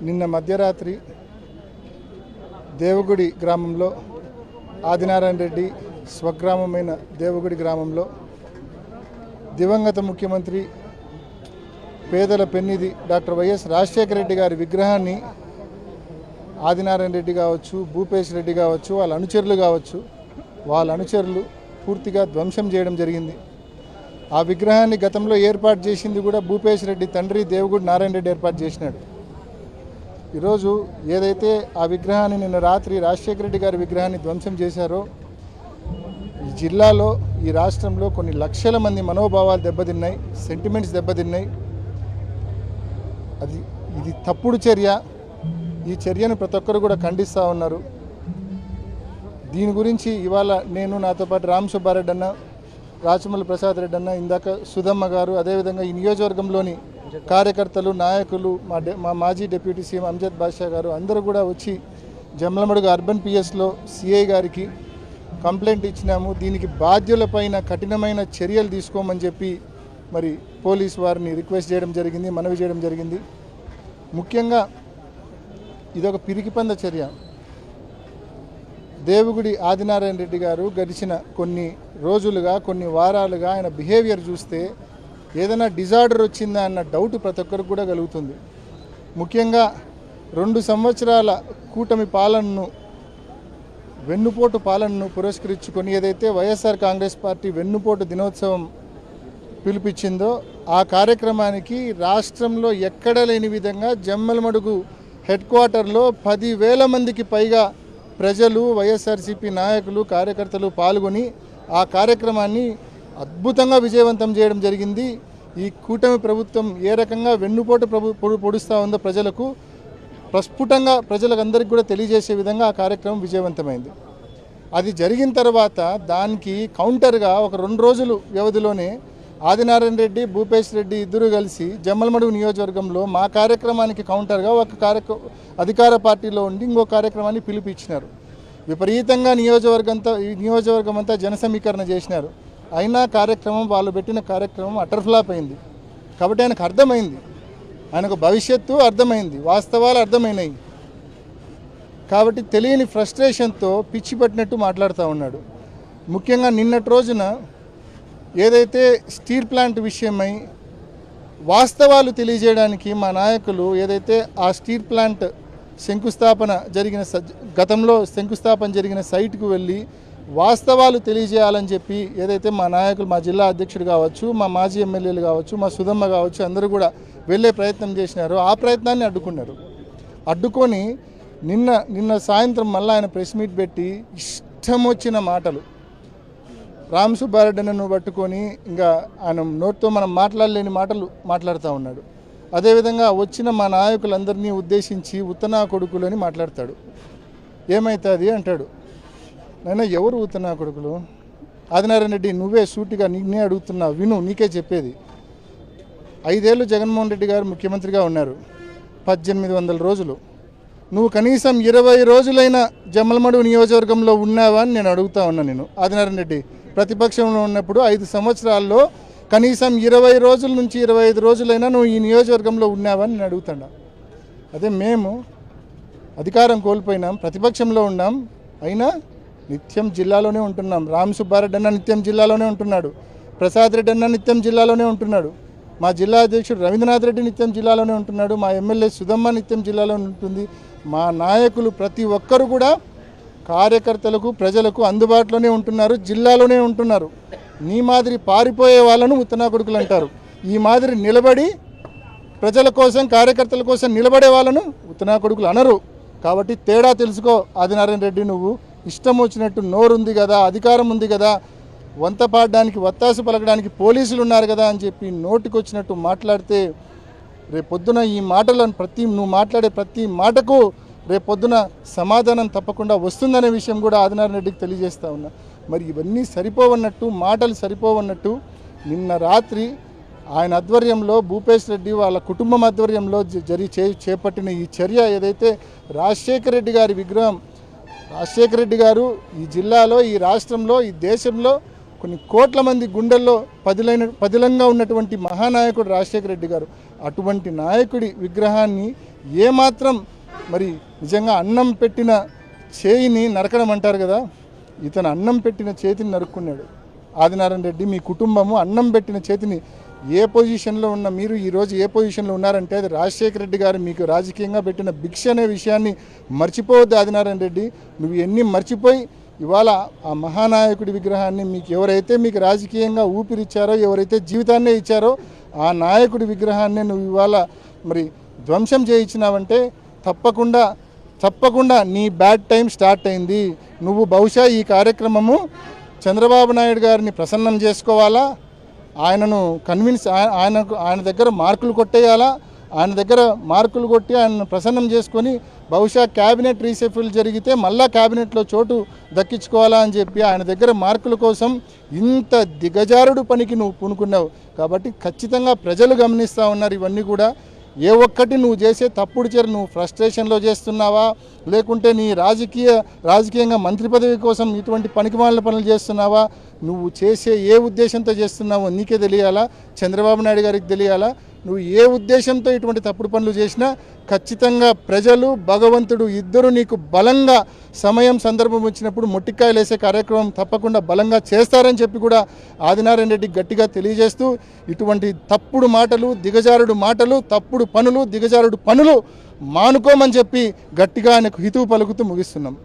నిన్న మధ్యరాత్రి దేవగుడి గ్రామంలో ఆదినారాయణ రెడ్డి స్వగ్రామమైన దేవగుడి గ్రామంలో దివంగత ముఖ్యమంత్రి పేదల పెన్నిధి డాక్టర్ వైఎస్ రాజశేఖర రెడ్డి గారి విగ్రహాన్ని ఆదినారాయణ రెడ్డి కావచ్చు, భూపేష్ రెడ్డి కావచ్చు, వాళ్ళ అనుచరులు పూర్తిగా ధ్వంసం చేయడం జరిగింది. ఆ విగ్రహాన్ని గతంలో ఏర్పాటు చేసింది కూడా భూపేష్ రెడ్డి తండ్రి దేవగుడి నారాయణ రెడ్డి ఏర్పాటు చేసినాడు. ఈరోజు ఏదైతే ఆ విగ్రహాన్ని నిన్న రాత్రి రాజశేఖర రెడ్డి గారి విగ్రహాన్ని ధ్వంసం చేశారో ఈ జిల్లాలో, ఈ రాష్ట్రంలో కొన్ని లక్షల మంది మనోభావాలు దెబ్బతిన్నాయి, సెంటిమెంట్స్ దెబ్బతిన్నాయి. ఇది తప్పుడు చర్య. ఈ చర్యను ప్రతి ఒక్కరు కూడా ఖండిస్తూ ఉన్నారు. దీని గురించి ఇవాళ నేను, నాతో పాటు రామ్ సుబ్బారెడ్డి అన్న, రాచమల్లి ప్రసాద్ రెడ్డి అన్న, ఇందాక సుధమ్మ గారు, అదేవిధంగా ఈ నియోజకవర్గంలోని కార్యకర్తలు, నాయకులు, మా మాజీ డిప్యూటీ సీఎం అంజద్ బాషా గారు అందరూ కూడా వచ్చి జమ్మలమడుగు అర్బన్ పిఎస్లో సిఐ గారికి కంప్లైంట్ ఇచ్చినాము. దీనికి బాధ్యులపైన కఠినమైన చర్యలు తీసుకోమని చెప్పి మరి పోలీస్ వారిని రిక్వెస్ట్ చేయడం జరిగింది, మనవి చేయడం జరిగింది. ముఖ్యంగా ఇదొక పిరికిపంద చర్య. దేవగుడి ఆదినారాయణ రెడ్డి గారు గడిచిన కొన్ని రోజులుగా, కొన్ని వారాలుగా ఆయన బిహేవియర్ చూస్తే ఏదైనా డిజార్డర్ వచ్చిందా అన్న డౌట్ ప్రతి ఒక్కరికి కూడా కలుగుతుంది. ముఖ్యంగా 2 సంవత్సరాల కూటమి పాలనను, వెన్నుపోటు పాలనను పురస్కరించుకొని ఏదైతే వైఎస్ఆర్ కాంగ్రెస్ పార్టీ వెన్నుపోటు దినోత్సవం పిలిపించిందో ఆ కార్యక్రమానికి రాష్ట్రంలో ఎక్కడ లేని విధంగా జమ్మలమడుగు హెడ్ క్వార్టర్లో 10,000 మందికి పైగా ప్రజలు, వైఎస్ఆర్సీపీ నాయకులు, కార్యకర్తలు పాల్గొని ఆ కార్యక్రమాన్ని అద్భుతంగా విజయవంతం చేయడం జరిగింది. ఈ కూటమి ప్రభుత్వం ఏ రకంగా వెన్నుపోటు పొడుస్తూ ఉందో ప్రజలకు ప్రస్ఫుటంగా ప్రజలకు అందరికీ కూడా తెలియజేసే విధంగా ఆ కార్యక్రమం విజయవంతమైంది. అది జరిగిన తర్వాత దానికి కౌంటర్గా ఒక 2 రోజులు వ్యవధిలోనే ఆదినారాయణ రెడ్డి, భూపేష్ రెడ్డి ఇద్దరు కలిసి జమ్మలమడుగు నియోజకవర్గంలో మా కార్యక్రమానికి కౌంటర్గా ఒక అధికార పార్టీలో ఉండి ఇంకో కార్యక్రమాన్ని పిలిపించినారు. విపరీతంగా నియోజకవర్గం అంతా జనసమీకరణ చేసినారు. అయినా కార్యక్రమం, వాళ్ళు పెట్టిన కార్యక్రమం అటర్ ఫ్లాప్ అయింది. కాబట్టి ఆయనకు అర్థమైంది, ఆయనకు భవిష్యత్తు అర్థమైంది, వాస్తవాలు అర్థమైనాయి. కాబట్టి తెలియని ఫ్రస్ట్రేషన్తో పిచ్చి పట్టినట్టు మాట్లాడుతూ ఉన్నాడు. ముఖ్యంగా నిన్నటి రోజున ఏదైతే స్టీల్ ప్లాంట్ విషయమై వాస్తవాలు తెలియజేయడానికి మా నాయకులు ఏదైతే ఆ స్టీల్ ప్లాంట్ గతంలో శంకుస్థాపన జరిగిన సైట్కు వెళ్ళి వాస్తవాలు తెలియజేయాలని చెప్పి ఏదైతే మా నాయకులు, మా జిల్లా అధ్యక్షుడు కావచ్చు, మా మాజీ ఎమ్మెల్యేలు కావచ్చు, మా సుధమ్మ కావచ్చు, అందరూ కూడా వెళ్ళే ప్రయత్నం చేసినారు. ఆ ప్రయత్నాన్ని అడ్డుకొని నిన్న సాయంత్రం మళ్ళీ ఆయన ప్రెస్ మీట్ పెట్టి ఇష్టం వచ్చిన మాటలు, రామ్ సుబ్బారెడ్డిని పట్టుకొని ఇంకా ఆయన నోటితో మనం మాట్లాడలేని మాటలు మాట్లాడుతూ ఉన్నాడు. అదేవిధంగా వచ్చిన మా నాయకులందరినీ ఉద్దేశించి ఉత్తనా కొడుకులు అని మాట్లాడతాడు. ఏమవుతుంది అంటాడు. నైనా ఎవరు ఉత్తనా కొడుకులు? ఆదినారాయణ రెడ్డి, నువ్వే సూటిగా నేనే అడుగుతున్నా, విను, నీకే చెప్పేది. 5 ఏళ్ళు జగన్మోహన్ రెడ్డి గారు ముఖ్యమంత్రిగా ఉన్నారు, 1800 రోజులు. నువ్వు కనీసం 20 రోజులైనా జమ్మలమడుగు నియోజకవర్గంలో ఉన్నావా అని నేను అడుగుతా ఉన్నా. నేను ఆదినారాయణ రెడ్డి ప్రతిపక్షంలో ఉన్నప్పుడు 5 సంవత్సరాల్లో కనీసం 20 రోజుల నుంచి 25 రోజులైనా నువ్వు ఈ నియోజకవర్గంలో ఉన్నావని నేను అడుగుతాడా? అదే మేము అధికారం కోల్పోయినాం, ప్రతిపక్షంలో ఉన్నాం, అయినా నిత్యం జిల్లాలోనే ఉంటున్నాం. రామ్ సుబ్బారెడ్డి అన్న నిత్యం జిల్లాలోనే ఉంటున్నాడు, ప్రసాద్ రెడ్డి అన్న నిత్యం జిల్లాలోనే ఉంటున్నాడు, మా జిల్లా అధ్యక్షుడు రవీంద్రనాథ్ రెడ్డి నిత్యం జిల్లాలోనే ఉంటున్నాడు, మా ఎమ్మెల్యే సుధమ్మ నిత్యం జిల్లాలోనే ఉంటుంది. మా నాయకులు ప్రతి ఒక్కరు కూడా కార్యకర్తలకు, ప్రజలకు అందుబాటులోనే ఉంటున్నారు, జిల్లాలోనే ఉంటున్నారు. నీ మాదిరి పారిపోయే వాళ్ళను ఉత్తనా కొడుకులు అంటారు. ఈ మాదిరి నిలబడి ప్రజల కోసం, కార్యకర్తల కోసం నిలబడే వాళ్ళను ఉత్తనా కొడుకులు అనరు. కాబట్టి తేడా తెలుసుకో ఆదినారాయణ రెడ్డి. నువ్వు ఇష్టం వచ్చినట్టు నోరుంది కదా, అధికారం ఉంది కదా, వంత పాడడానికి, వత్తాసు పలకడానికి పోలీసులు ఉన్నారు కదా అని చెప్పి నోటికొచ్చినట్టు మాట్లాడితే రేపొద్దున ఈ మాటలను నువ్వు మాట్లాడే ప్రతి మాటకు రేపొద్దున సమాధానం తప్పకుండా వస్తుందనే విషయం కూడా ఆదినారాయణ రెడ్డికి తెలియజేస్తూ ఉన్నా. మరి ఇవన్నీ సరిపోవన్నట్టు, మాటలు సరిపోవన్నట్టు నిన్న రాత్రి ఆయన ఆధ్వర్యంలో, భూపేష్ రెడ్డి వాళ్ళ కుటుంబం ఆధ్వర్యంలో చేపట్టిన ఈ చర్య ఏదైతే రాజశేఖర రెడ్డి గారి విగ్రహం, రాజశేఖర రెడ్డి గారు ఈ జిల్లాలో, ఈ రాష్ట్రంలో, ఈ దేశంలో కొన్ని కోట్ల మంది గుండెల్లో పదిలంగా ఉన్నటువంటి మహానాయకుడు రాజశేఖర రెడ్డి గారు. అటువంటి నాయకుడి విగ్రహాన్ని ఏమాత్రం మరి నిజంగా అన్నం పెట్టిన చేయిని నరకడం అంటారు కదా, ఇతను అన్నం పెట్టిన చేతిని నరుక్కున్నాడు. ఆదినారాయణ రెడ్డి మీ కుటుంబము అన్నం పెట్టిన చేతిని, ఏ పొజిషన్లో ఉన్న మీరు ఈరోజు ఏ పొజిషన్లో ఉన్నారంటే అది రాజశేఖర రెడ్డి గారు మీకు రాజకీయంగా పెట్టిన భిక్ష అనే విషయాన్ని మర్చిపోవద్దు. ఆదినారాయణ రెడ్డి, నువ్వు ఎన్ని మర్చిపోయి ఇవాళ ఆ మహానాయకుడి విగ్రహాన్ని మీకు రాజకీయంగా ఊపిరిచ్చారో, ఎవరైతే జీవితాన్నే ఇచ్చారో ఆ నాయకుడి విగ్రహాన్ని నువ్వు ఇవాళ మరి ధ్వంసం చేయించినావంటే తప్పకుండా నీ బ్యాడ్ టైం స్టార్ట్ అయింది. నువ్వు బహుశా ఈ కార్యక్రమము చంద్రబాబు నాయుడు గారిని ప్రసన్నం చేసుకోవాలా, ఆయనను కన్విన్స్ ఆయన దగ్గర మార్కులు కొట్టేయాలా, ఆయన దగ్గర మార్కులు కొట్టి ఆయనను ప్రసన్నం చేసుకొని బహుశా క్యాబినెట్ రీషఫుల్ జరిగితే మళ్ళా క్యాబినెట్లో చోటు దక్కించుకోవాలా అని చెప్పి ఆయన దగ్గర మార్కుల కోసం ఇంత దిగజారుడు పనికి నువ్వు పూనుకున్నావు. కాబట్టి ఖచ్చితంగా ప్రజలు గమనిస్తూ ఉన్నారు ఇవన్నీ కూడా. ఏ ఒక్కటి నువ్వు చేసే తప్పుడు చర్య నువ్వు ఫ్రస్ట్రేషన్లో చేస్తున్నావా, లేకుంటే నీ రాజకీయంగా మంత్రి పదవి కోసం ఇటువంటి పనికిమాలిన పనులు చేస్తున్నావా, నువ్వు చేసే ఏ ఉద్దేశంతో చేస్తున్నావో నీకే తెలియాలా, చంద్రబాబు నాయుడు గారికి తెలియాలా. నువ్వు ఏ ఉద్దేశంతో ఇటువంటి తప్పుడు పనులు చేసినా ఖచ్చితంగా ప్రజలు భగవంతుడు ఇద్దరు నీకు బలంగా సమయం సందర్భం వచ్చినప్పుడు మొట్టికాయలు వేసే కార్యక్రమం తప్పకుండా బలంగా చేస్తారని చెప్పి కూడా ఆదినారాయణ రెడ్డి గట్టిగా తెలియజేస్తూ, ఇటువంటి తప్పుడు మాటలు, దిగజారుడు మాటలు, తప్పుడు పనులు, దిగజారుడు పనులు మానుకోమని చెప్పి గట్టిగా ఆయనకు హితువు పలుకుతూ ముగిస్తున్నాం.